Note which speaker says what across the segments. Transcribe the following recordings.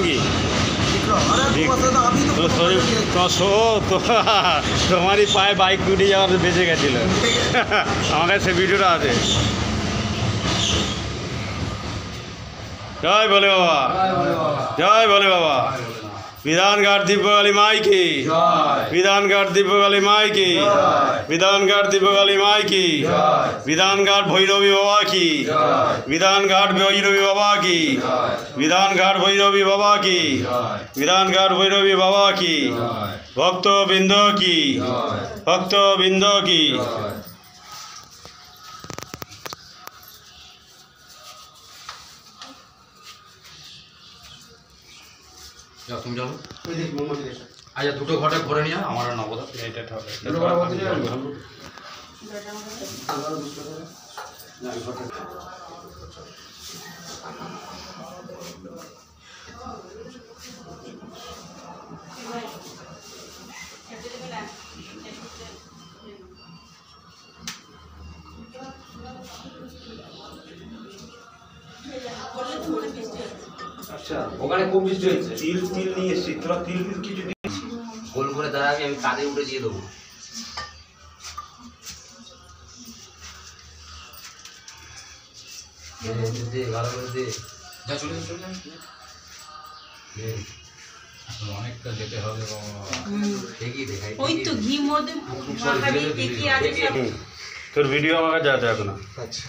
Speaker 1: কি তো শরীর তোমারই পায়ে বাইক টুটে যাওয়ার বেঁচে গেছিল। আমার কাছে সে ভিডিওটা আছে। জয় বলে বাবা, জয় বলে বাবা। বিধানঘাট দিব্যকালী মাই কি, বিধানঘাট দিব্যকালী মাই কি, বিধানঘাট দিব্যকালী মাই কি, বিধানঘাট ভৈরবী বাবা কি, বিধানঘাট ভৈরবী বাবা কি, বিধানঘাট ভৈরবী বাবা কি, বিধানঘাট ভৈরবী বাবা কি, ভক্তবৃন্দ কি, ভক্তবৃন্দ কি।
Speaker 2: তুমি যাবো আচ্ছা, দুটো ঘটে ভরে নিয়ে আমার নবদা এটা
Speaker 3: আচ্ছা, ওখানে খুব বৃষ্টি হচ্ছে। তিল নিয়ে এসছি, তোরা তিল কিছু দিয়েছি। গোল করে দাঁড়াবি, আমি কাঁধে উঠে দিয়ে দেবো। ভালো করে দে,
Speaker 2: যা চলে অনেকটা যেতে হবে।
Speaker 3: ঠিকই দেখাই।
Speaker 4: ওই তো ঘি মধ্যে মাখাবি, কি আছে সব।
Speaker 1: তোর ভিডিও আমার কাছে আছে এখনো।
Speaker 3: আচ্ছা,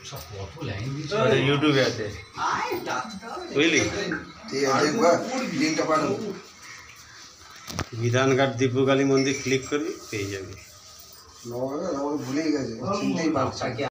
Speaker 2: সব কত লাইন
Speaker 1: ইউটিউবে আছে, বুঝলি? বিধানঘাট দিব্যকালী মন্দির ক্লিক করবি, পেয়ে যাবি।
Speaker 3: ভুলেই গেছে, চিনতেই পারছি।